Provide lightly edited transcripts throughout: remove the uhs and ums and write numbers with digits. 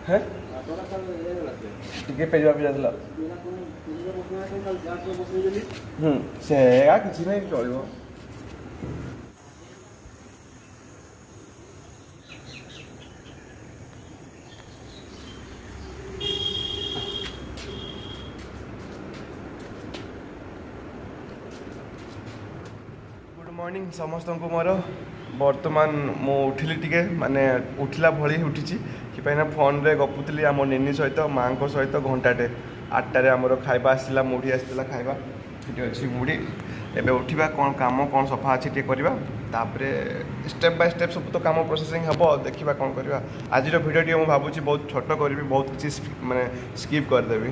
है टिके पेजवा भी जातला से किसी नहीं चलो गुड मॉर्निंग समस्त को मोर बर्तमान मु उठिली टिके माने उठला भली उठी कि फोन रे गपुली आम नेनी सहित माँ सहित घंटाटे 8टारे आमर खाइबा आसला मुढ़ी आसला खाइबा ये अच्छी मुढ़ी एबे उठा कौन काम कौन सफा अच्छी टे करवा तापरे स्टेप बाय स्टेप सब तो काम प्रोसेसिंग हम देखा कौन करवा आज भिडियो मुझे भावुँ बहुत छोट करी बहुत किसी माने स्किप करदेवी।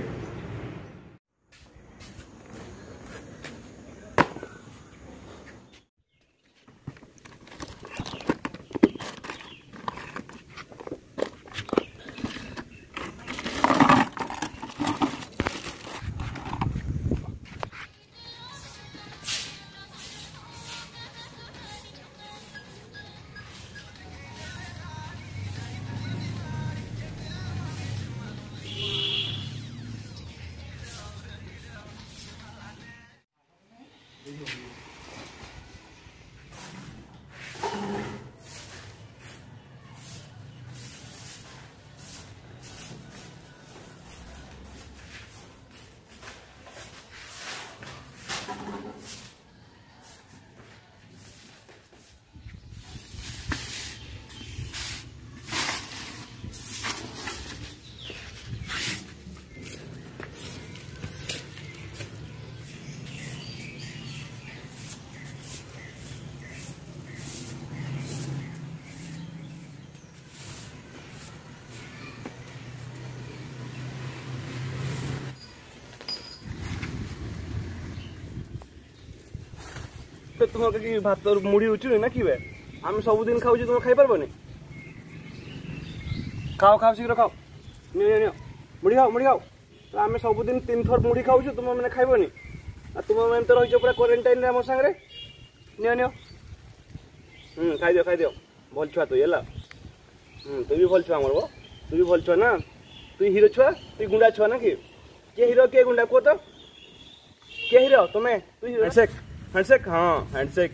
तो तुम कि भात मुढ़ी रुचुनी ना कि आम सबुदिन खाऊ तुम खाई पारबनी खाओ खाओ शीघ्र खाओ मुढ़ी खाओ तो आम सबुदिन 3 थर मुढ़ी खाऊ तुम मैंने खाइबनी तुम मैंने तो रही पूरा क्वारंटाइन आम सांगे खाई दियो भल छुआ तु है तु भी भल छुआ मोर तु भी भल छुआ ना तु हीरो छुआ तु गुंडा छुआ ना कि हीरो किए गुंडा कह तो किए हीरो तुम्हें तु हैंडसेक हाँ हैंडसेक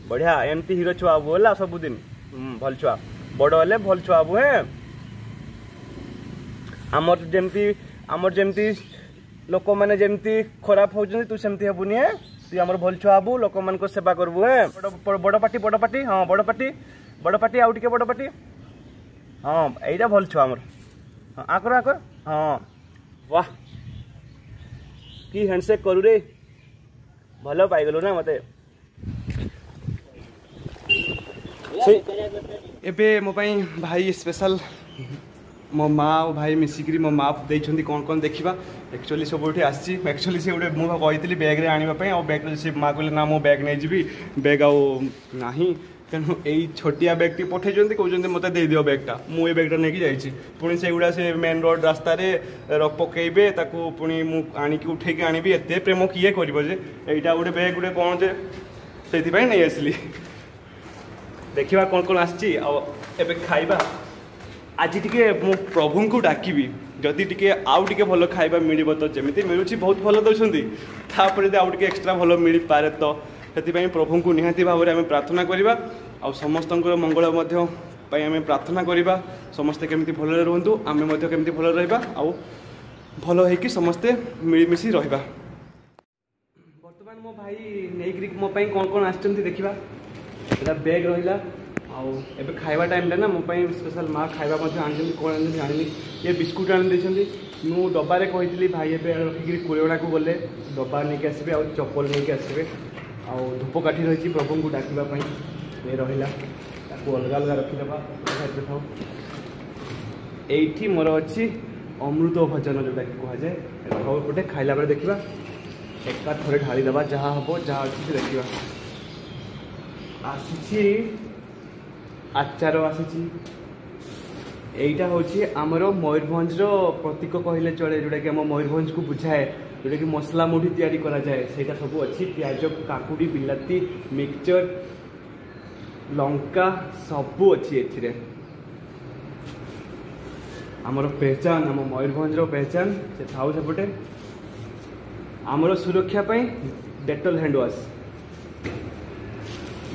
बढ़िया एमती हीरो छुआ बोला सबुदिन भल छुआ बड़ हेले भल छुआ बु है आमर जमती लोक मैंने जमती खराब होती तू सेमती हेबुनी है तू आमर भल छुआ बु लोक मान को सेवा करबु है बड़ पार्टी हाँ बड़ पार्टी आउ टिके बड़ पार्टी हाँ एटा भल छुआ आमर हाँ आकर हाँ वाह कि हैंडसेक करू रे भल पाइगलु ना मते एबे मो भाई स्पेशल मो माँ और भाई मिसिकी मो माँ देइछंदी कौन देखा एक्चुअली सब उठे आसी एक्चुअली से गोटे मुझे बैग रे आने और बैग से माँ कहले ना मो बैग नहीं जी बैग आउ नाही तेणु यही छोटिया बैग टी पठे कहते मत दे दियो बैगटा मुझे बैगटा नहीं जाइए पुणी से गुड़ा से मेन रोड रास्तार पकईबे पुणी मुझे उठे आनी एत प्रेम किए करे यहाँ गोटे बैग गोटे कौन से नहीं आसली देखा कौन कौन आसबे खाइबा आज टी मु प्रभु को डाकबी जदि टी आउ टे भल खाइबा मिल तो जमी मिलूँ बहुत भल दौरान तापर आउ टे एक्सट्रा भल मिल पारे तो से प्रभु को निहाती भाव में आम प्रार्थना करवा आ समस्त मंगल आम प्रार्थना करवा समस्ते केमती भल रुहतु आम केमती भल रहा आउ भल हो समस्ते मिलमिशी रहा बर्तमान मो भाई नहीं मो कौन कौन आसती देखा बैग रहा आबे खाइबा टाइम ना मो स्पेशल माँ खाइबा आनी कौन जानी ये बिस्कुट आनी मु डबारे कही भाई एवं रखिक कुड़ेगुड़ा को गले डब्बा नहीं आसबे आ चप्पल नहीं आसबे आ धूपकाठी रही प्रभु को डाकवाई ये रहा अलग अलग रखीदे था ये मोर अच्छी अमृत भजन जोटा कि कहुए गोटे खाइला बेले देखा एका थोड़े ढालीदेवा जहाँ हम जहाँ अच्छी देखा आसी आचार आसी यहीटा हूँ आमर मयूरभंज प्रतीक कहले चले जोटा कि आम मयूरभंज को बुझाए जोटा कि मसला मुढ़ी तैयारी करा जाए सेटा सब अच्छी प्याज काकुड़ी बिलाती मिक्सचर लंका सबू अच्छी एथिरे आमर पहचान आम मयूरभंज पहचान से थाउ सेपटे आमर सुरक्षा डेटल हैंड वाश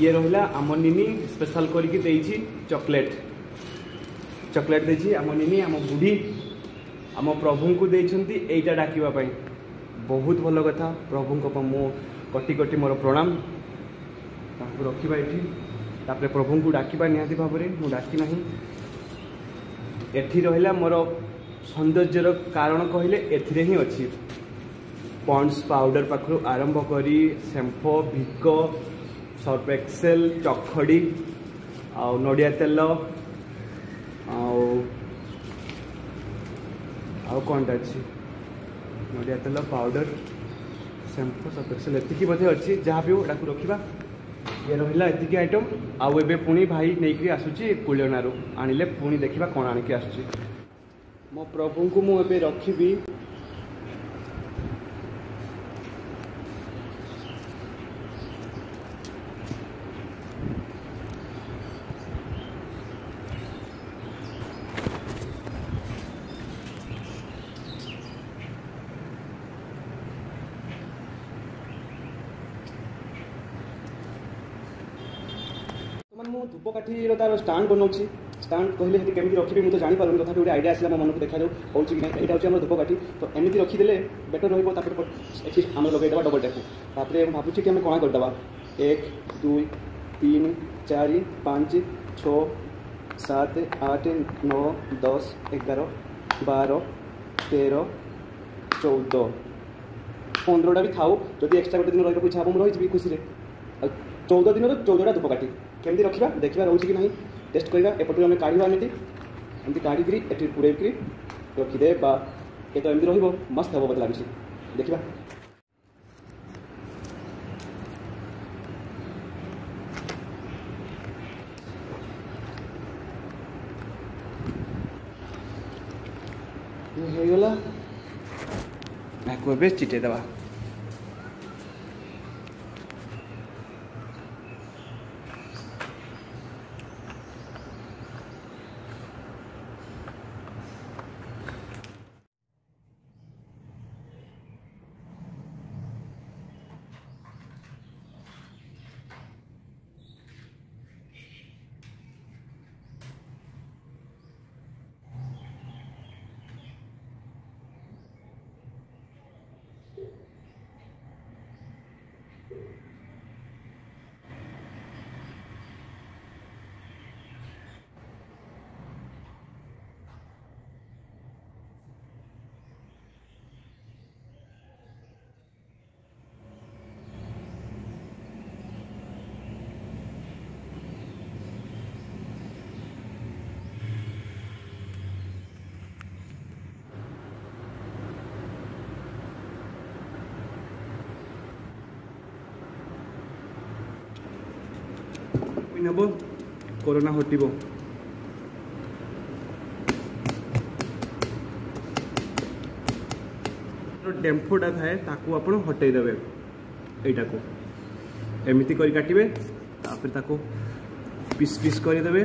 ये रहा आम निनी स्पेशल करके देइछि चॉकलेट चॉकलेट देछि आम निनी आम बुढ़ी आम प्रभु को देइछंती एटा डाकिबा पई बहुत भल कथा प्रभु को मो कटी कटी मोर प्रणाम ताको रखिबा एठी तापरे प्रभु को डाकिबा निहाती भाव में डाकी ना एठी रहिला मोर सौंदर्यर कारण कहले एथिरे ही अच्छी पॉन्ड्स पाउडर पाखु आरंभ करी शैम्पो भिको सर्फ एक्सेल चखड़ी आ नड़िया तेल कौनटा अच्छी नड़िया तेल पाउडर शैम्पो सर्फ एक्सेल एतिकी बोधे अच्छी जहाँ भी हो रखा ये रहा एतिकी आइटम आउ एबे पुणी भाई नहीं आसूची कुलियनारू आनिले पुणी देखा कौन आणिकी आसूची मो प्रभु को मुझे रखी मु धूपकाठी तार स्टांड बनाऊँगी स्टांड कहले केमी रखी मुझे जापारे तथा गोटे आइडिया आसा मन को देखा हो यहाँ हूँ धूपकाठी तो एमती रखीदे बेटर रही आम लगेदेवा डबल टैप तापर भावुँ कि आम कणा करदे 1 2 3 4 5 6 7 8 9 10 11 12 13 14 15टा भी थाऊ जदि एक्सट्रा गोटे दिन रही इच्छा हम रही खुशी 14 दिन 14टा धूपकाठी केमती रखा देखा रोचे कि ना टेस्ट करवा एपटू आम काढ़ा एमती काढ़ी एटी पुरे रखीदे ये तो एमती रही मस्त हे बोलते लगे देखा होगला या चिटेदेवा नब कोरोना हटिबो डेम्फोटा थाए ताकू आपण हटई देबे एटा को एमिति करी काटिबे तापर ताको पीस पीस करी देबे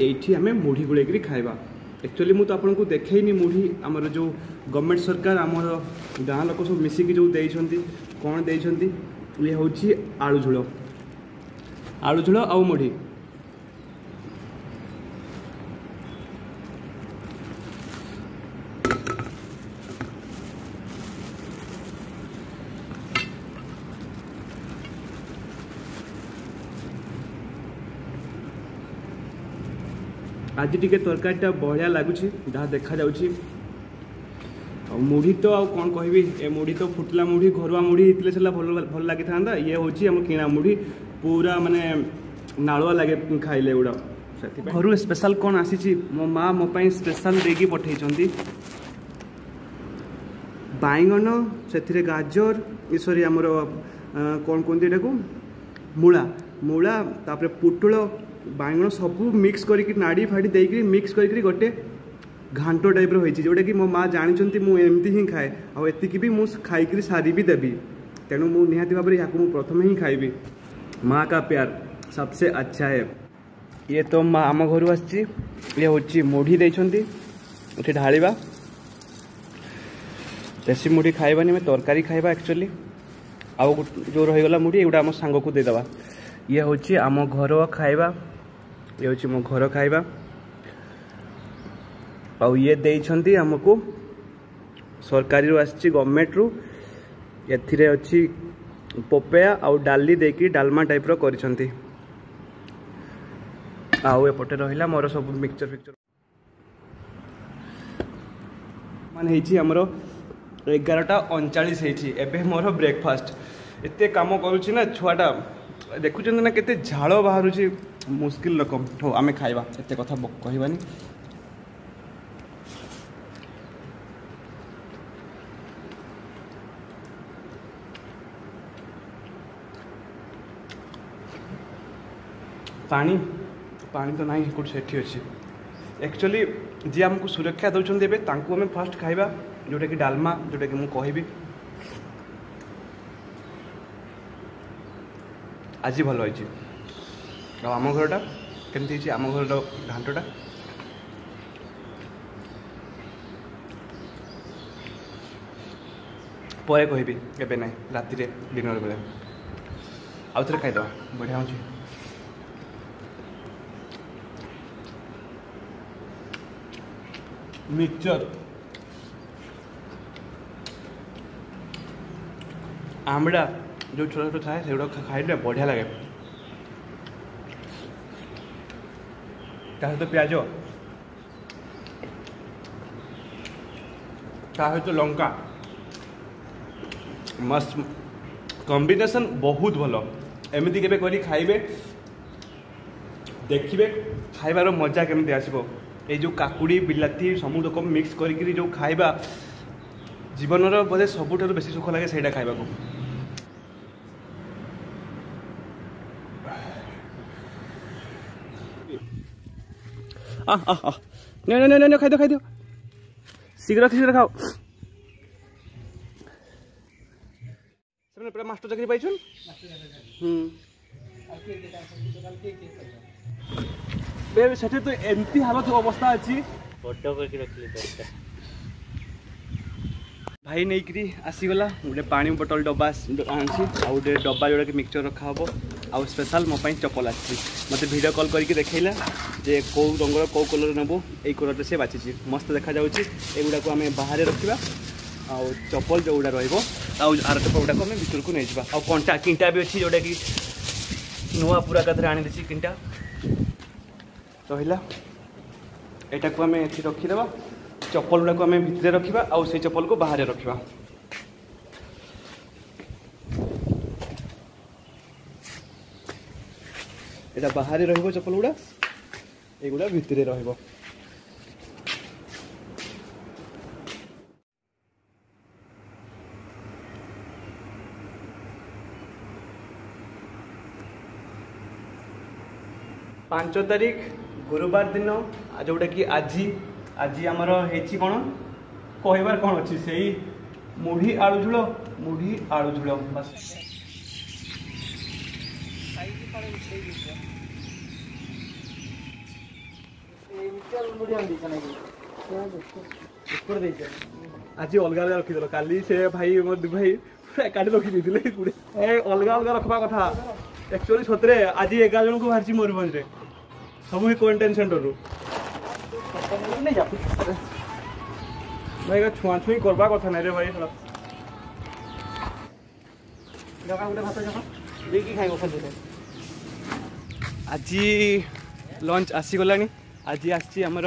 एठी आमे मुढ़ी गुड़े खाइबा एक्चुअली मु तो आपको देखैनी मुढ़ी आमर जो गवर्नमेंट सरकार आमर गाँ लोक सब मिसिकी जो देइछंती कौन देइछंती ये होची आलू झोल आउ मुढ़ी आज टिके तरकारीटा बढ़िया लगुच जहाँ देखा जाउछि मुढ़ी तो आ कौन कहबी ए मुढ़ी तो फुटला मुढ़ी घरुआ मुढ़ी इतले सला भल लगी था ये हूँ आम किणा मुढ़ी पूरा माने नालुआ लगे खाइले गुड़ा घर स्पेशल कौन आसी मो माँ मो स्पेशल देकी पठे बैगन से गाजर सॉरी आमर कौन कहते को मूला मूला तापर पुटुल बाइगण सब मिक्स करके नाड़ी फाड़ी देकर मिक्स करके गोटे घांट टाइप रही जोटा कि मो माँ जानते मुझे ही खाए आती भी मुझे खाई सारी भी देवी तेणु मुझे निहाती भाव में यहाँ प्रथम ही खाइबी। माँ का प्यार सबसे अच्छा है। ये तो माँ आम घर आसी ये हूँ मुढ़ी देती ढाड़ा देसी मुढ़ी खाइबानी में तरकारी खाइबा एक्चुअली आउ जो रहीगला मुढ़ी एगुटा आम सांग को देदेबा। ये हूँ आम घर खाइबा ये हूँ मो घर खाइबा आउ ये देइछंती हमको सरकारी रू आसी गवर्नमेंट रू एथिरे अच्छी पपया आउ डाली देकी डालमा टाइप रो करिसंती आउ एपटे रहिला मोर सब मिक्सचर फिक्सचर मान हेची हमरो 11:39 हेची एबे मोर ब्रेकफास्ट एते काम करूची ना छुआटा देखुचंत ना केते झाळ बाहरुची मुश्किल रकम हो आमे खाइबा एते कथा कहिबानी। पानी पानी तो नहीं कुछ सेठी अच्छी एक्चुअली जी आमको सुरक्षा दौरान एवं तांको आम फास्ट खाइबा जोटा कि डालमा जोटा कि मुझे कहबी आज भल होइछि आम घरटा केमती आम घर घांटटा पर कहबी एबे ना राति डिनर बेले आउ थे खाईदे बढ़िया होची। मिक्सचर आमड़ा जो छोटा छोटा थाए से खाइले बढ़िया लगे ता सहित प्याज ता सहित लंका मस्त कॉम्बिनेशन बहुत भल एमती केबे करी खाइबे देखिबे खाइबार मजा केमती आसीबो। ये जो काकुड़ी बिलाती समूह मिक्स करी जो खाइबा जीवन बोधे सबुठ बेसी सुख लगे से खाइबा को। नहीं खाई दो शीघ्र शीघ्र खाओ पूरा मास्टर चाकरी पाई सेठी तो एमती हालत अवस्था अच्छी भाई नहीं आसीगला गोटे पानी बोतल डब्बा आनी गोटे डब्बा जोड़ा कि मिक्सचर रखा हे आउ स्पेशल मो चप्पल आसी मत वीडियो कॉल करके देखला जे कौ रंगर कौ कलर नेबो ये कलर से बाची मस्त देखा जागुड़ा को आम बाहर रखा आउ चप्पल जो गुड़ा रर चप्पल गुड़ाक आम भर को नहीं जावा कंटा किंटा भी अच्छी जोटा कि नुआ पूरा कथरे आनी देसी किंटा रहा यहाँ को आम ये रखीदे चप्पल गुड़ाक आम भितर रखा आउ से चप्पल को बाहर रखा यहाँ बाहर रही चप्पल गुड़ा एगुड़ा भितर रही पांच तारीख गुरुवार दिन जोटा कि आज आमर है कौन कहबार कौन अच्छी से मुढ़ी आलू झोल बस आज अलग अलग रखीदेल काली से भाई मो भाई एकाठी रखी अलग अलग रखा कथा एक्चुअली सतरे आज 11 जन को बाहर मयूरभंज सब क्वारंटाइन सेंटर रू भाई छुआ छुई करवा कथा नहीं रे भाई आज लंच आसीगला आज आमर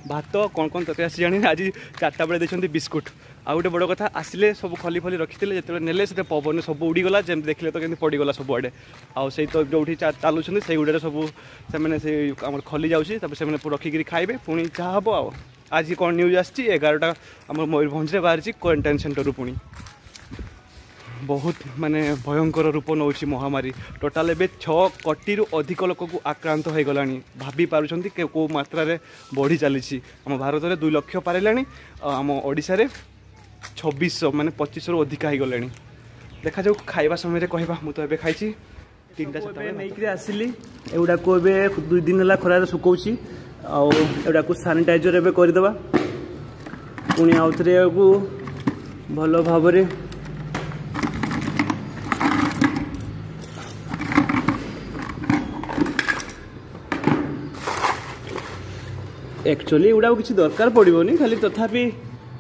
भात कौन कौन तरह आसी जानी आज 4टा बेले देखते बिस्कुट आ गोटे बड़ कथा आसिले सब खली फली रखी जो नेले से पवन सब उड़ीगला जमी देखिले तो कमी पड़गला सब आड़े आई तो जो चलुँच से गुड़े सब से खली जाऊँगी रखिकी खाइबे पुणी जहाँ हम आज कौन न्यूज आसी 11टा आम मयूरभंज बाहरी क्वारंटाइन सेंटर पुणी बहुत माने भयंकर रूप नौ महामारी टोटाल एवं 6 कोटी अधिक लोक को आक्रांत हो गला भाभी पार्टी कौ मात्रा बढ़ी चली आम भारत में 2 लाख पारा आम ओडिशा रे 2600 माने 2500 अधिका हो गले देखा जाऊ खाइबा समय कहवा मुझे तो खाई 3टा नहीं आसिली एगुड़ा को 2 दिन है खरार सुखी आउटा को सानिटाइजर एवं करदे पुणी आउ थे भल भाव एक्चुअली एगुड़ा किसी दरकार पड़ोनी खाली तथापि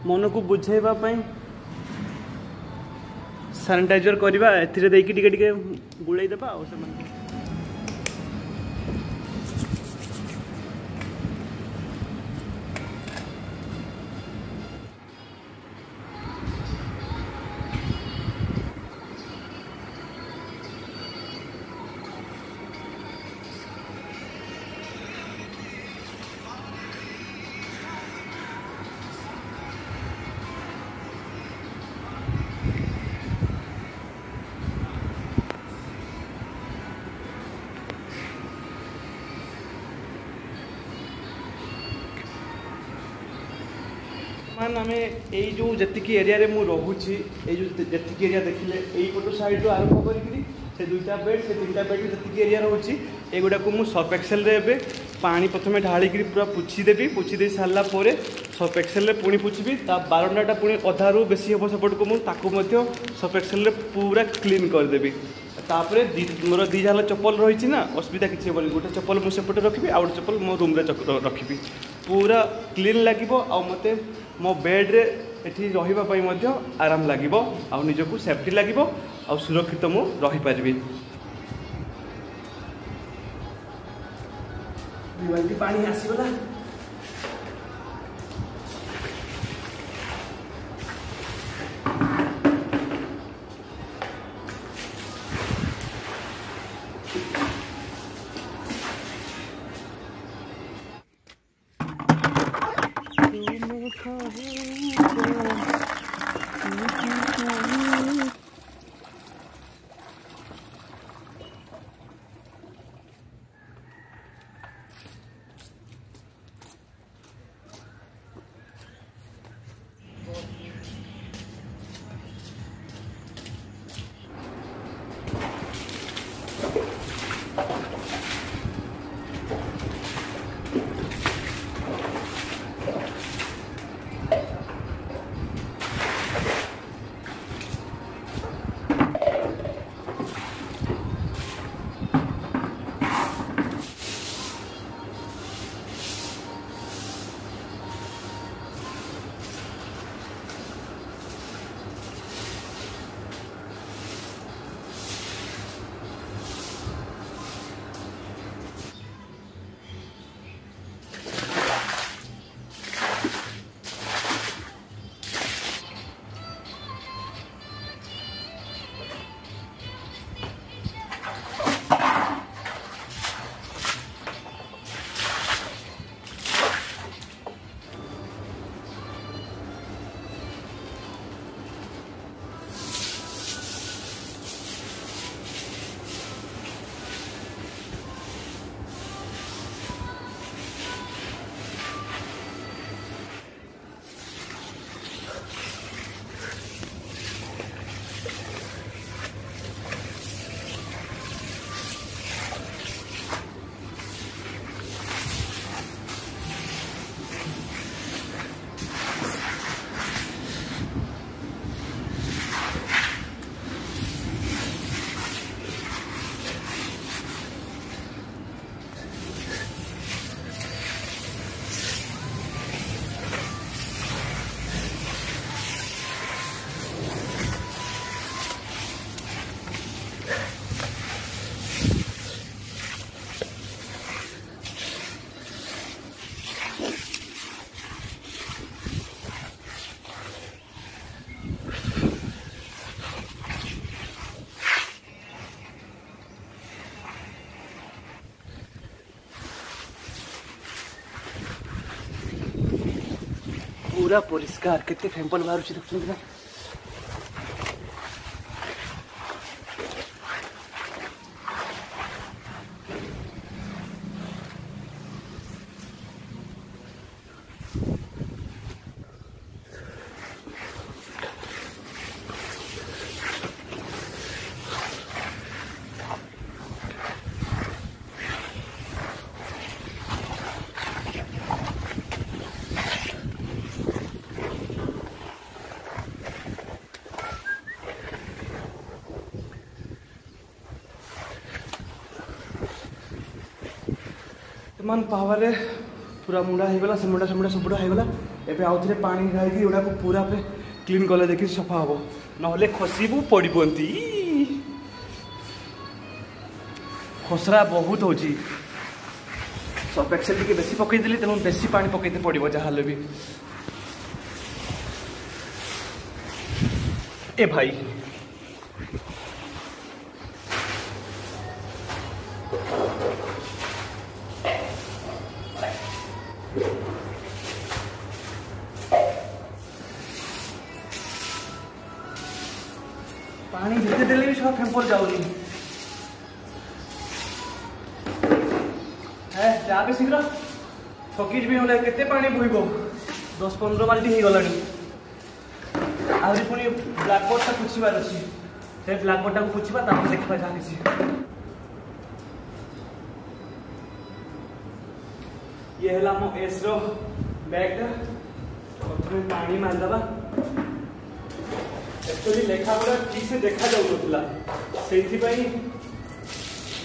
मन को बुझेवाई सानिटाइजर करवा ए गुड़े देवा आम जी एरिया रे मु रोची जी एरिया देखिले यही पटो साइड आरंभ कर 2टा बेड से 3टा बेड जी एरिया रोची एगुड़ा को मुझ सर्फ एक्सेल रे पानी प्रथम ढालिक पूरा पोछीदेवी पोछीदे सारा सर्फ एक्सेल रे पुणी पोछी बारंडाटा पुणी अधारू बेसी हम सपट को मुझे सर्फ एक्सेल रे पूरा क्लीन करदेवी तापर मोर 2 जाला चप्पल रही ना असुविधा किसी हेनी गोटे चप्पल मुझे सेपटे रखी आउ गोटे चप्पल मो रूम रखी पूरा क्लीन लगे मते मो बेड्रे एठी रहिबा आराम लगे आउ निजको सेफ्टी लगे आउ सुरक्षित मु रही पारिबी पानी आसीगला पूरा परिष्कार केते फैंपल बाहर देखते ना वर्तमान पावर पूरा मुंडा होगा से मुंडा मुंडा सबुड़ा होगा एवं आउ थे पानी ढाई गुड़ा पूरा पे क्लीन कले देखिए सफा हम ना खसबू पड़पंती खसरा बहुत हो अपेक्षा टी बेसी पकईदेली तेणु बेसी पानी पकईते पड़ो जहाँ भी ए भाई पानी जिते देले भी सब फेंपर जाऊनी है जा भी शीघ्र थकिज भी होले केते पानी बोइबो 10-15 बाल्टी हो गलानी आउरी पुनी ब्लैक बोर्ड टा पुछिबार अछि से ब्लैक बोर्ड टा पुछिबा तापर देखबा जा किछि ये हला मो एस रो बैग टा प्रथमे पानी मार दबा एक्चुअली लेखा पूरा ठीक से देखा जाऊला से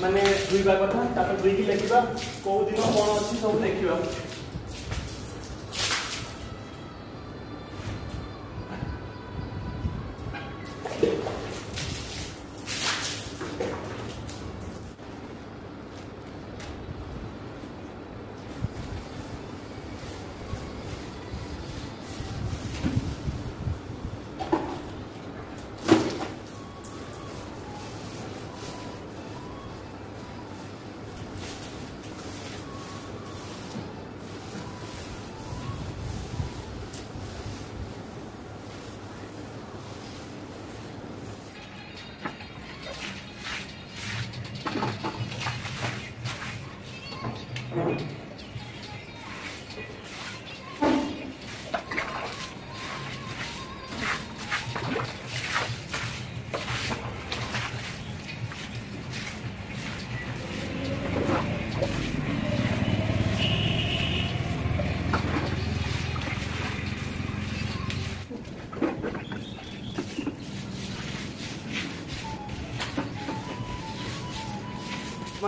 माने दुईबा कथा तापर दुई की लेखिबा को दिन कोन अछि सब देखिबा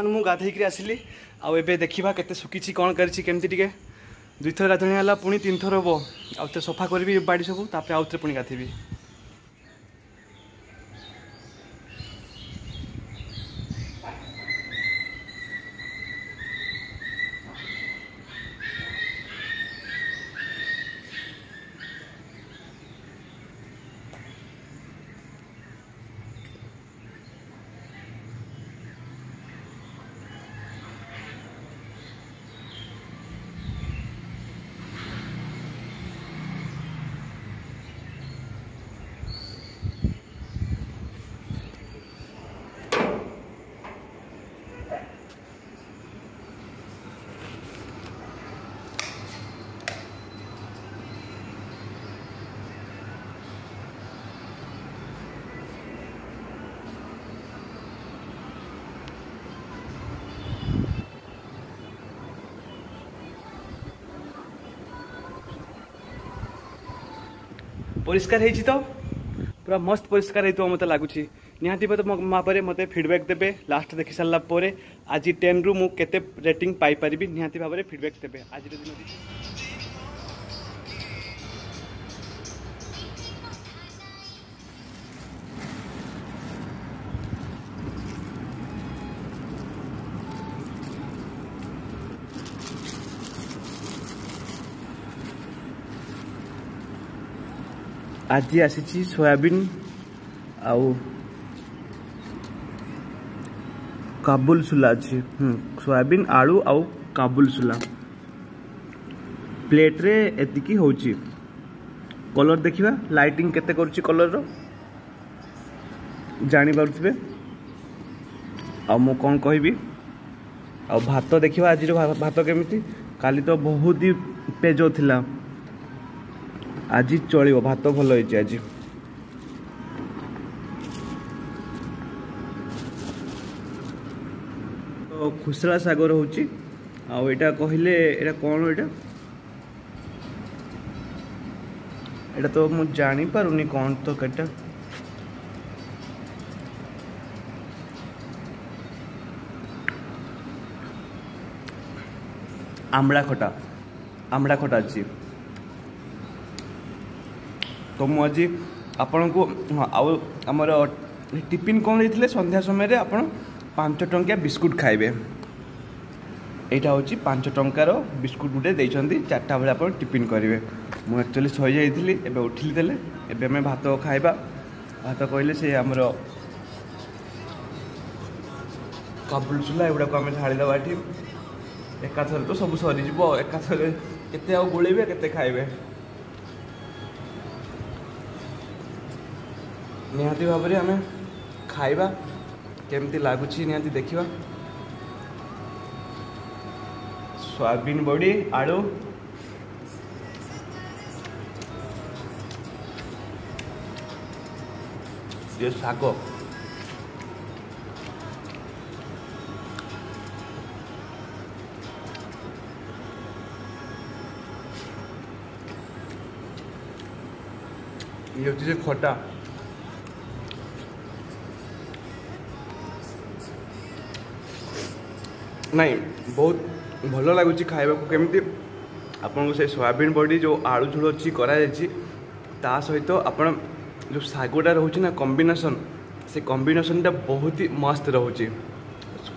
मु गाधेक आसिली आउ ए देखा के सुखी कौन करमती टे दुई थर गाधणी है पुणी 3 थर हम आउ सफा करी बाड़ी सब तापर आउ थे पुणी गाधेबी परिष्कार है तो पूरा मस्त परिष्कार है मत लगुच निहाती भाव मत फीडबैक देवे लास्ट देखी सारा आज 10 रु मुझे केते रेटिंग पाई परिबी निहाती भाव फीडबैक देवे आज दिन आज आसी सोयाबीन आउ काबुल सुला अच्छी सोयाबीन आलू आउ काबुल सुला प्लेट रे एतिकी होची कलर देखिबा लाइटिंग केते करूची कलर रो जानी पारुथिबे आ मो कोन कहबी आ भात देखिबा आज भात केमिति काली तो बहुत ही पेजो थिला आज चलो भात भल हो आज तो खुसरा सागर होची आउ एटा कहले एटा कौन एटा तो मु जानी पारुनी कौन तो केटा आमड़ा खटा अच्छी। तो मुझे आपण को हाँ आमर टिफिन कौन देते संध्या समय आप 5 टंकिया बिस्कुट खाइबे। यहाँ हूँ 5 टंकार बिस्कुट गुटे देते 4टा बेले आप टिफिन करेंगे। मुझे एक्चुअली सही जाइली एवं उठिली देले एवं आम भात खाइबा। भात कहले से आमर काबुल चूल्हा एगुड़ा आम ढाड़ीदे ये एकाथर तो सब सरीज एकाथर केते आ गोलेबे केते खाइबे। निहाती भाव में आम खाइबा केमती लगुच निहाती देखिबा। सोयाबीन बड़ी आलू ये शाग ये होती खटा नहीं बहुत भल लगुच खाइबा को केमती आपन से सोयाबीन बड़ी जो आलू झोल अच्छी ता सहित आपण जो शागटा रोचे ना कॉम्बिनेशन से कॉम्बिनेशनटा बहुत ही मस्त रोचे।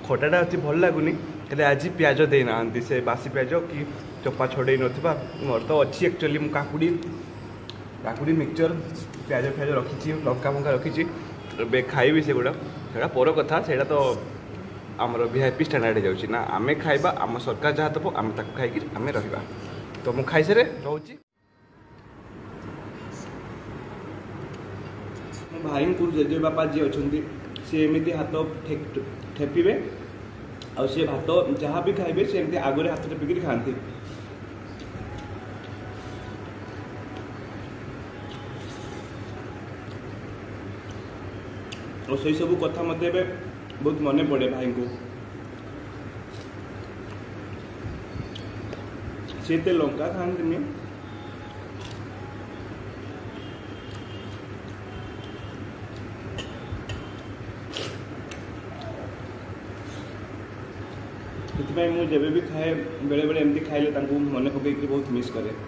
खटाटा अच्छी भल लगुनि हेल्ले आज प्याज देना से बासी प्याज कि चोपा छड़े ना मोर तो अच्छी एक्चुअली काकुड़ी मिक्सचर प्याज फ्याज रखी लंका फंका रखी खाइबी से गुड़ा पर कथा से तो आमर वीआईपी स्टैंडर्ड जाऊँगी ना आमे खाइबा आम सरकार जहाँ दब आम ताक खाई आम रहा। तो मुझे खाई सारे रोची मो भाई को जेजे बापा जी अच्छा सी एमती हाथ ठेपे आ सी भात जहाँ भी खाइबे से एमती आगे हाथ ठेपिकी खाती। और से सब कथा मत बहुत मन पड़े भाई को से लंका खाती मुझे भी खाए बेले बेले एमती खाइले मन पकई बहुत मिस करे।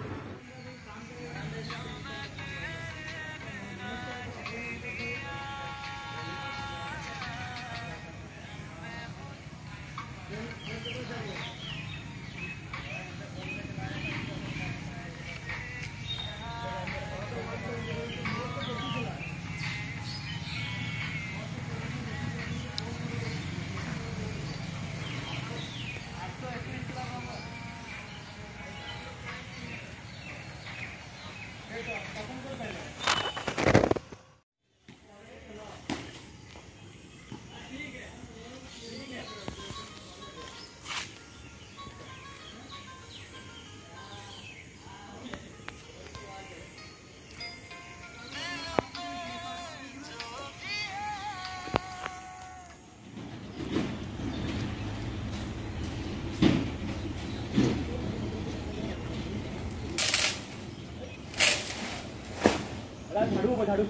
झाड़ू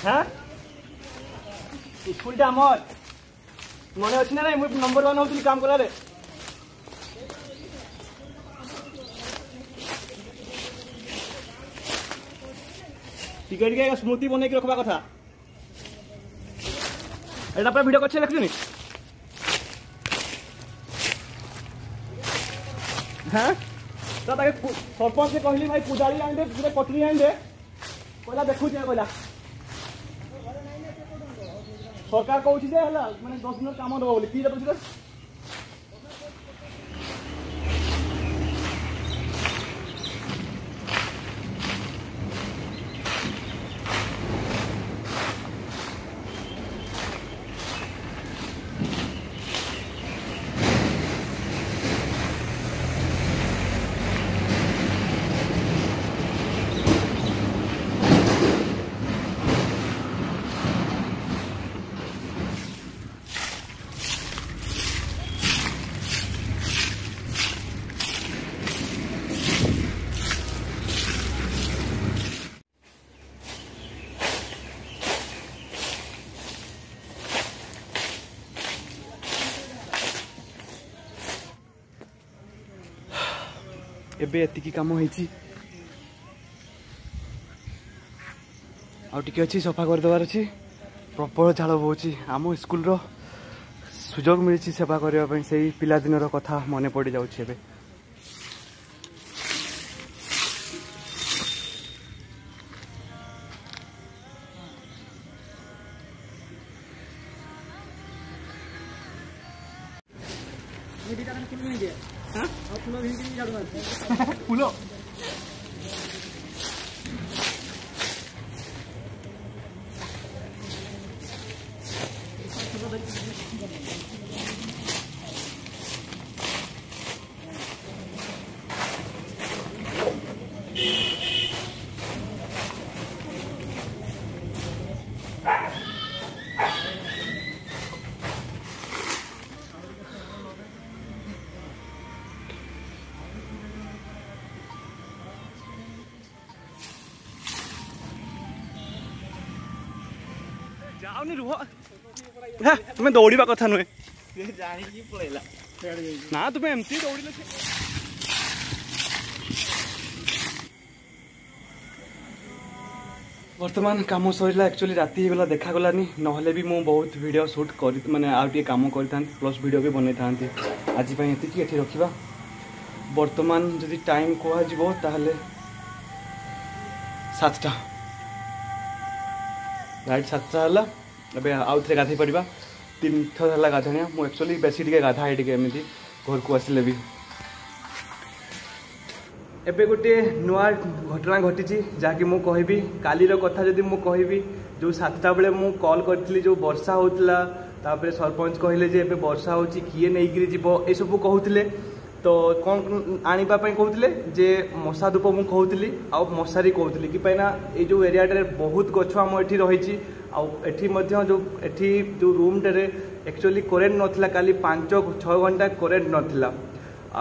हाँ स्कूल आमर मन अच्छी ना मुझे नंबर 1 होती काम करा टिके स्मृति बन के रखा कथा एटा पर वीडियो अच्छे देखनी हाँ तो सरपंच से कहली भाई कुदाली आन दे पूरे कटरी आन दे कहला देखु कहला सरकार कहूँ मैंने 10 दिन काम दब बोली कि एबे एतिकी काम होईची आ टिके अच्छी सफा करदेवार अच्छी प्रबल झाड़ बोची आम स्कूल रो सुजोग मिली सेवा करने से पिलादिन कथा मन पड़ जाऊे। फूल जाओनी रुह तुम्हें दौड़ा कथा नुहे ना तुम्हें एमती दौड़ वर्तमान काम सरला एक्चुअली राति गला देखागलानी नहले भी मु बहुत वीडियो शूट कर माने आ काम करता प्लस वीडियो भी बनई था आज ये रखा वर्तमान जदि टाइम कह ताहले 7टा राइट 7टा है अब आउ थे गाधे पड़ा 3 थर है गाधाणिया मुझे एक्चुअली बेसी टे गाधाए टे एमती घर को आसिले भी एबे गोटे नुआ घटना घटी जहाँकि मुझे कहबी कालीर कथा जदि मुझे कहबी जो 7टा बेले मु कॉल करथिली जो वर्षा होतला तापरे सरपंच कहले जे एबे वर्षा होची किए नहींकरी जीव ए सब कहूतिले तो कौन आनिबा पई कहूतिले जे मशा धूप मु कहूतिली आ मशारी कहूतिली कि पैना ए जो एरिया बहुत गछ आम एठी रहिची आ एठी मध्य जो रूम टे एक्चुअली करेन्ट नथिला काली 5-6 घंटा करेन्ट नथिला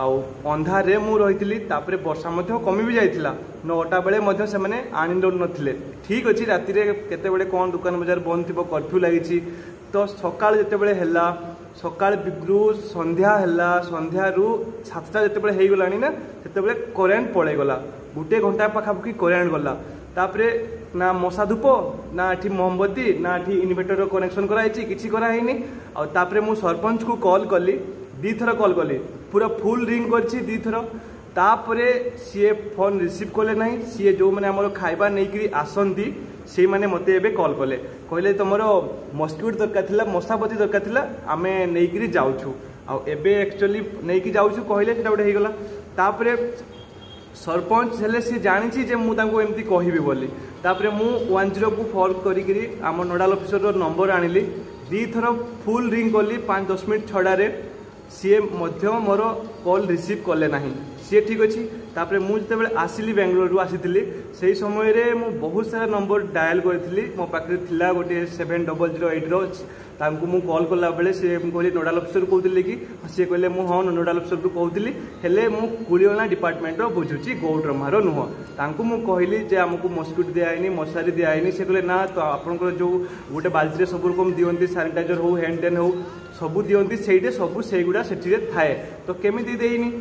आउ अंधारे मु रही तापरे वर्षा मध्य कमी भी जाइथिला 9टा बेले मध्य से माने आनि नथिले ठीक अछि राति रे केते बेले कोन दुकान बाजार बंद थिबो कर्फ्यू लागिछि तो सकाळ जेते बेले हैला सकाळ बिग्रु संध्या हैला संध्यारू 7टा जेते बेले हेई गलानी ना सेते बेले करेन्ट पळे गला गुटे घंटा पाखापाखि करेन्ट गला तापरे ना मशा धूप ना एठी मोमबत्ती ना एठी इन्वर्टर कनेक्शन कराइछि किछि कराइनी आ तापरे मु सरपंच को कॉल कली 2 थर कॉल कली पूरा फुल रिंग करछि 2 थर तापरे सीए फोन रिसीव कले नहीं सीए जो माने हमर खाइबा नेकरी आसंती से माने मते एबे कॉल कले कहले तमरो मस्क्यूट दरकार थिला मशाबती दरकार थिला आमे नेकरी जाउछु आ एबे एक्चुअली नेकी जाउछु कहले सेटा उडे हे गला तापरे सरपंच हेले सी जानी जे मु तांको एमती कहबी बोली तापरे मु 10 को फोन करी आम नोडाल ऑफिसर रो नंबर आनिली 2 थर फुल रिंग कली 5-10 मिनट छड़ारे सी मध्य मोर कॉल रिसीव कले नहीं सी ठीक अच्छी तापरे मु जते आसिली बेंगलोर आसी से समय रे मु बहुत सारा नंबर डायल करी मो पाखे थिला गोटे 7008 रो तांको मु कॉल कला बेले से कहली नोडाल ऑफिसर कहते कि सी कहले मु हाँ नोडाल ऑफिसर को कहली हेले मु कुड़ीवाला डिपार्टमेंट रो बुझुची गौड्रमार नुह तांको मु कहली जे आमको मस्क्यूट दियानी मशारी दियानी से कहले ना तो आपनकर जो गोटे बाल्टी सब रकम दियंती सैनिटाइजर हो हैंड हो सबू दियंती सेठे सबू सेगुड़ा सेठी थाए तो केमिति देइनी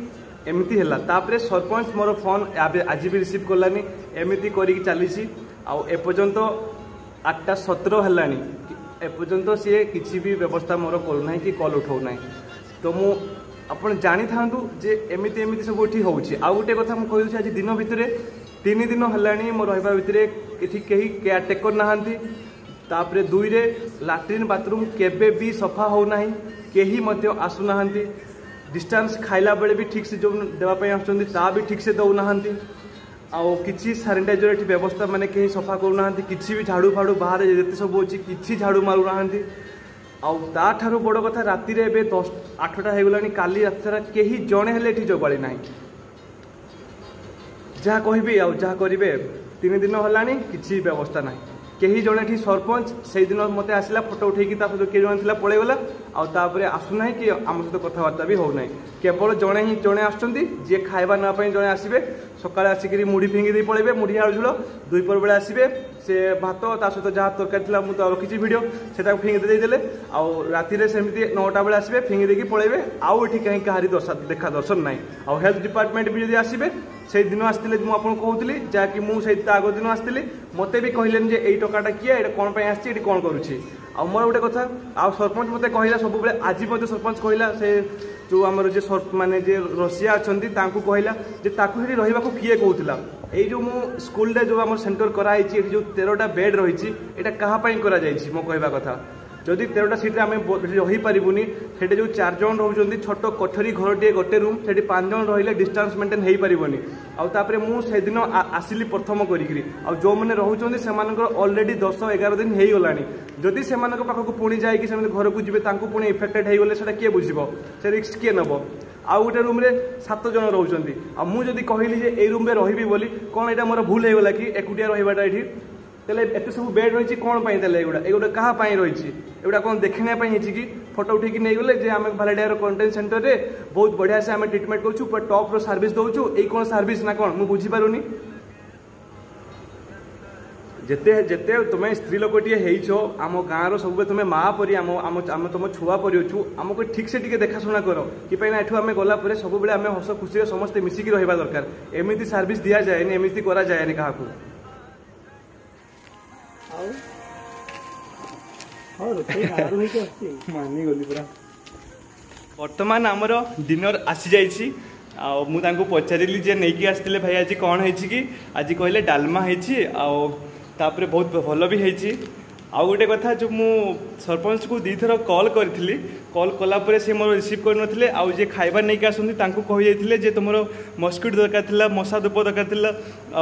एमती है तापरे सरपंच मोर फोन आज भी रिसीव कलानी एमती करी चली आपर्यंत 8:17 है एपर्यंत सी किसी भी व्यवस्था मोर करूना कि कॉल उठाऊना तो मु आपण जानी था जे एमती एमती सब ये होउछि आ गोटे कथा मु कहूछि आज दिन भितर 3 दिन हलानी मो रहिबा भितर एठी केही केयर टेकर नहांती तापरे 2 रे लैट्रिन बाथरूम केबे भी सफा हो नाही केही मध्य आसु नहांती डिस्टेंस खाइला बेले भी ठीक से जो देवाई आसुँच ता भी ठीक से दौना आउ कि सानिटाइजर ये व्यवस्था माने कहीं सफा करूना कि भी झाड़ू फाड़ू बाहर जिते सब अच्छी कि झाड़ू मारूना आउ बड़ कथा राति 8टा हो गलानी काली राति सारा कहीं जड़े हेले जगाड़ी ना जहाँ कहबी आउ जहाँ करेंगे 3 दिन है कि व्यवस्था ना कहीं जड़े सरपंच से दिन मत आसला फोटो उठे सहित किए जन पलैगला आउे आसुना कि आम सहित कथबार्ता भी होना केवल जड़े ही जड़े आसुँच खाइबा नापी जड़े आसवे सकाଳେ आसिक मुढ़ी फिंगी दे पड़े मुढ़ी आलू झोल 2 पर बेले आसवे से भात ता सहित जहाँ तरकारी था मुझे रखी भिड से फिंगी देदेले आउ राति सेमती 9टा बेले आसवे फिंगी देकी पलैबे आउ ये कहीं कहारी देखा दर्शन ना हेल्थ डिपार्टमेंट भी जब आसवे से दिन आसते मुझे कहूली जहाँकि मुझे आग दिन आसती मत भी कहले जे यही टकाटा किए ये कौन आसी कौन करुच्छी आ मोर गोटे कथा आ सरपंच मत कहला सब आज सरपंच कहला से जो आमर जे माने जे रसिया अच्छा कहला जे रहा किए कहला ये जो मो स्कूल जो आम सेंटर कराई जो 13टा बेड रही कहाँ करा मो कहवा कथा जदि 13टा सीट आम रही पारूनी से जो 4 जन रोचे छोट कोठरी घर टे गोटे रूम से 5 जन रही डिस्टेंस मेंटेन हो पारनि आउे मुझे दिन आसिली प्रथम करी जो मैंने रोचे से अलरेडी 10-11 दिन हो गला जदि से पाखक पुणी जाकि घर को जी पुणी इफेक्टेड हो गले किए बुझे से रिस्क किए नब आउ गोटे रूम 7 जन रोचे मुझे कहली ये रूम में रही बोली कौन यहाँ मोर भूल होगा कि एकुटिया रहा ये तेल एत सब बेड रही कौन एगुड़ा क्या रही एगुड़ा कौन देखने कि फोटो उठे नहीं गले जे आम भालाडिया क्वारंटाइन सेंटर में बहुत बढ़िया से आम ट्रिटमेंट करूँ टॉप सर्विस दौचु ये कौन सर्विस ना कौन मुझे बुझीपारूनी जिते जिते तुम्हें स्त्री लोकटे हो आम गाँव सब तुम्हें माँ परी आम तुम छुआ परी अच्छु आमको ठीक से टिके देखाशुना कर कि एठू आम गलापर सब आम हस खुशी समस्ते मिसिकी रहा दरकार एमती सर्विस दि जाए एमती करा जाए क्या मानिगली पूरा बर्तमान आमर डिनर आसी जाइए मुझे पचारि जे नहीं आसते भाई आज कौन है कि आज कहले डालमा होपर बहुत भल भी है आउ गोटे कथा जो मु सरपंच को 2 थर कॉल करी कॉल कलापर से मोर रिसीव करनथिले आउ जे खाइबा नहीं आसती कही जाइए जे तुम मस्किट दरकार थिला मशा धूप दरकार थिला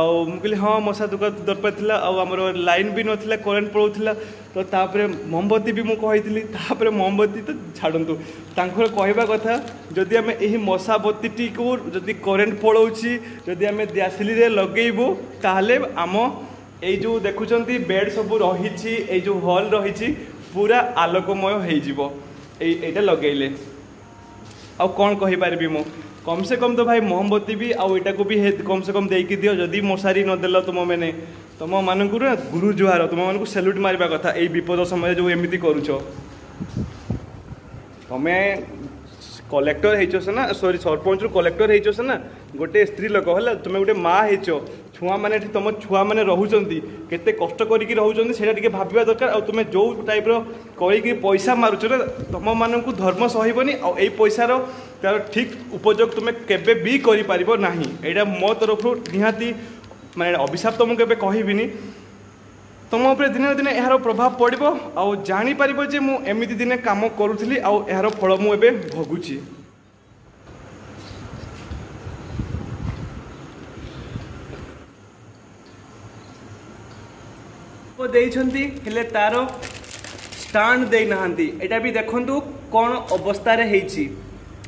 आउ कहली हाँ मशा धूप दरकार थिला आउ हमर लाइन भी नथिला करेंट पड़ौथिला तो तापर मोमबत्ती भी मुझे तापर मोमबत्ती तो छाड़ू तांकर कहवा कथा जदि आम यही मशा बत्ती को जदि करेंट पड़ौछि जदि आम दियासिली लगेबू ताहले आम ये जो देखुं बेड सब रही जो हॉल रही पूरा आलोकमय होटा लगेले आ कौन कहीपरि मु कम से कम तो भाई मोमबत्ती भी आईटा को भी कम से कम देकी दियो जदि मशारी नदेल तुम मैंने तुम मानक गुरु जुहार तुम मानक सैल्यूट मारिबा कथा यही विपद समय जो एमती करुच तुम्हें कलेक्टर होना सॉरी सरपंच कलेक्टर होना गोटे स्त्री लोक है तुम्हें गोटे माँ हो छुआ मैंने तुम छुआ मैंने रोचे केते कष्ट करी रोचे से भाविया दरकार और तुम्हें जो टाइप कर पैसा मारुच ना तुम मानक धर्म सहबनी आई पैसार तार ठीक उपयोग तुम्हें केबे भी कर ना यहाँ मो तरफ निहाती माने अभिशाप तो मुझे कहबिनी तुम उपर दिन दिन यार प्रभाव पड़ो आउ जापर जे मुझे दिने कम करुली आर फल मुझे भोगुची हेले तार स्टांड दे नहांती एटा भी देखंतु कौन अवस्था रे हेची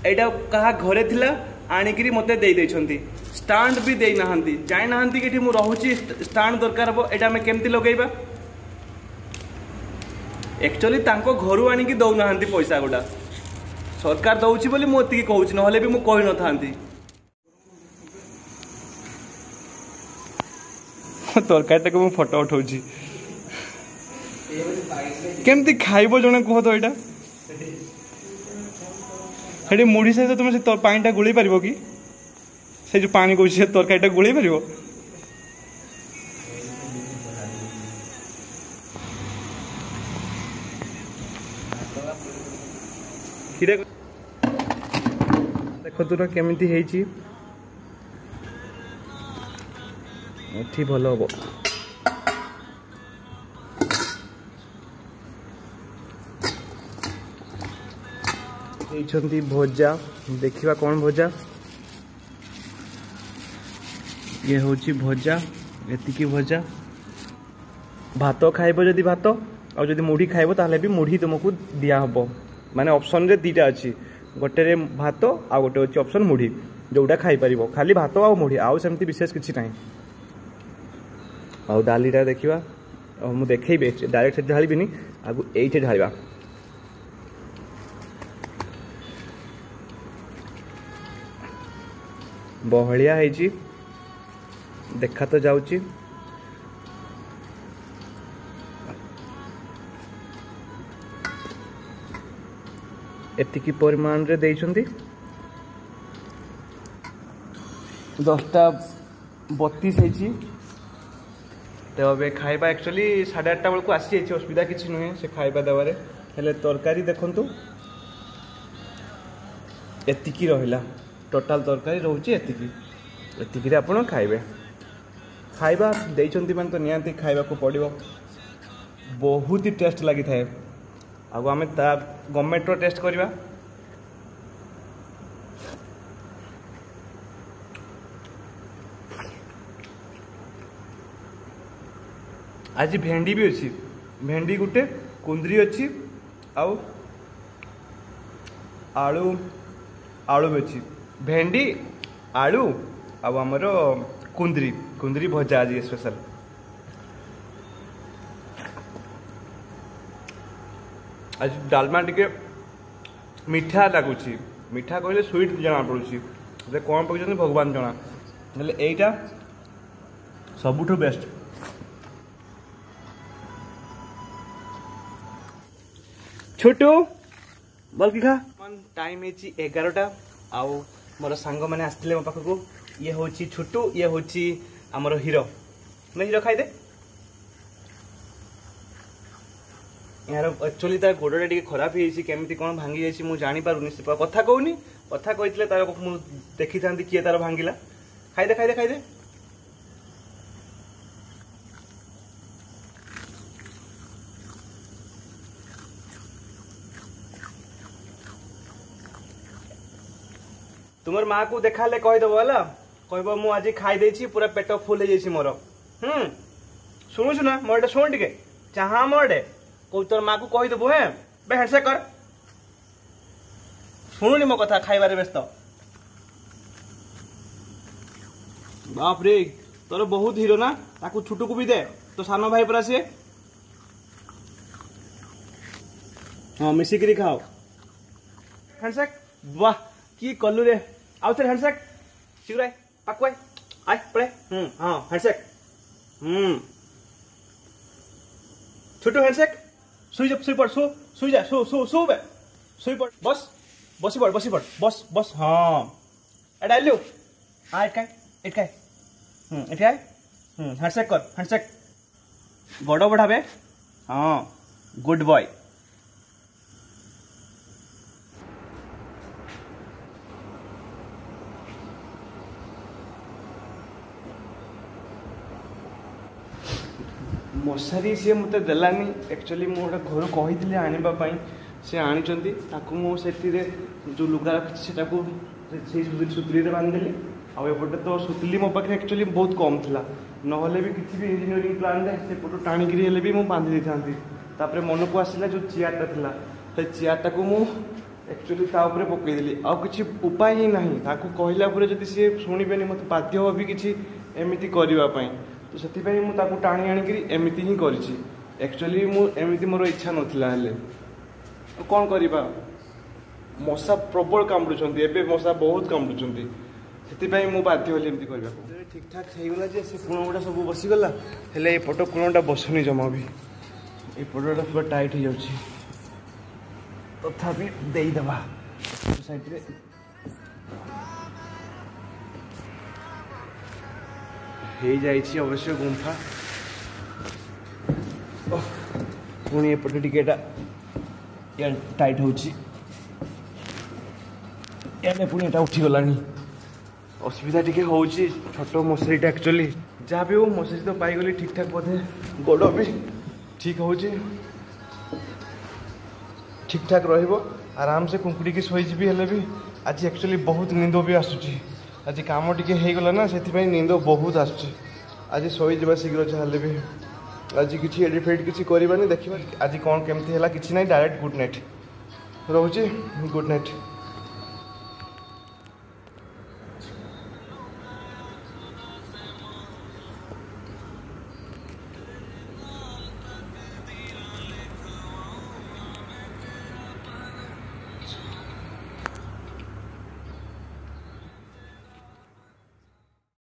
एटा कहा घरे थिला आनिकरी मते दे देछंती स्टांड भी दे नहांती जाय नहांती कि मु रहूची स्टांड दरकार हो एटा में केमती लगेबा एक्चुअली तांको घरु आनिकी दौ नहांती पैसा गुडा सरकार दउची बोली मु एतिकी कहूची नहले भी मु कहि न थांती तरकारी को मु फोटो उठाउची केमती खाइबो जने कह तो एटा हेडी मुढ़ी सहित तुम से पानीटा गुड़ी पार कि से जो पानी को तरकारीटा गुड़ी पार देख तू केमिति हेची एठी भल हम भजा देखा कौन भजा ये हूँ भजा एतिकी भजा भात खाइब जदि भात और जदि मुढ़ी खाइब ताहले भी मुढ़ी तुमको दिया हबो माने ऑप्शन रे दीटा अच्छी गोटे रे भात आ गोटे अच्छी ऑप्शन मुढ़ी जोटा खाई परिबो खाली भात आ मुढ़ी आउ सेमती विशेष किछि नाही आउ डालीटा देखिबा मु देखैबे डायरेक्ट ढाळीबिनी आगु एइठे ढाळीबा बहलिया है देखा तो जाऊँगी एतिकी परिमाण रे देइछंती 10:32 होती तो अब खाइबा एक्चुअली 8:30 बेलू आसी जाइए असुविधा किसी नुहे से खाइबा देवे हेले तरकारी देखु एतिकी रहिला टोटाल तरकारी रोचे एतिकी आप खाइबे खाइबा देइचंती मान तो नियांती खाइबा को पड़िबो बहुत ही टेस्ट लगी थाए आगो आमे ता गवर्नमेंट रो टेस्ट करबा आज भेंडी भी अच्छी भेंडी गुटे कुंदरी अच्छी आउ आलू आलू भी अच्छी भेंडी आलू आउ आमर कुंदरी कुंदरी भजा आज स्पेशल आज डालमा टिके मीठा लगुच मीठा कहले स्वीट जना पड़ुची कौन पकड़ भगवान जना हेले एटा सबुठु बेस्ट छोटू बोल कि खा टाइम है 11टा आउ मोर सांग मैंने आसते मो पाखक ये हूँ छोटू ये हूँ आमर हीरो ना हीरो खाइदे यार एक्चुअली तार गोड़ा टे खराब हो केमी कौन भांगी जाइए मुझे जापारूनी कथा कहूनी कथा कही तार मुझे देखी था किए तार भांगिला खाइदे खाइदे खाइदे तुमर माँ को देखा ले कहीदेव है कह मु आज खाई पूरा पेट फुल हो जाइए मोर शुणुचु ना मोर शुण टे चाहा मोर कौ तोर माँ को कहीदेबू हे बे हेडसेक कर शुणुनी मो कथा खाइबारे व्यस्त बाप रे तोर बहुत हीरो ना ताकू छुटू को भी दे तो सानो भाई परा सी हाँ मिसिकी खाओ हेडसेक वाह की कलु रे आउ थे हैंडसेक शीघ्र पकवाई आय पड़े हाँ हैंडसेक छोटू हैंडसेक सुई जा सुई पड़ सुई जा सु बे सुई पड़ बस बसी पड़ बस बस हाँ एटा आइलु हाँ इटकाय हैंडसेक कर हैंडसेक गोड़ बढ़ाबे हाँ गुड बॉय मशारी सी मत देलानी एक्चुअली मुझे घर कही आने सी आनी जो लुगा रखी सुतली बांधिदेली आउटे तो सुतली मो पाखे एक्चुअली बहुत कम था ना भी किसी भी इंजीनियरिंग प्लान से पटो टाणिकी भी मुझे बांधि था मन को आसला जो चेयरटा था से चेयरटा को मुझे एक्चुअली पकईदेली आउ कि उपाय ही ना कहला जब सी शुणे मत बाध्य भी किसी एमती करने तो से टाणी आणिकी एमती ही करी एक्चुअली मुझे मोर इच्छा नाला तो कौन करवा मशा प्रबल कामुड़ुंट एवं मशा बहुत कामुड़ुंट से मुझे बाध्य हली एमती करने को ठीक ठाक होगा जे से कोण गुड़ा सब बसीगला हेले पट कोणटा बसुनी जमा भी ये पटा पूरा टाइट हो जाऊँगी तथापि देदेवा साइड हो जाइए अवश्य गुंफा पुणी एपटे टिकेटा टाइट होची पुणी एटा उठीगला असुविधा टी होची छोट मशारीटा एक्चुअली जहाँ भी हो मशारी तो पाईगली ठीक ठाक बोधे गोड़ भी ठीक हो ठीक ठाक आराम से कुंकुड़ी की शोची भी हेले भी आज एक्चुअली बहुत नींद भी आसूची आज कम टी होगला ना से नींद बहुत आज शोजा शीघ्र जहाँ भी आज किसी एडिट फेडिट किसी करवानी देखा आज कौन केमती है किसी ना डायरेक्ट गुड नाइट रोचे गुड नाइट।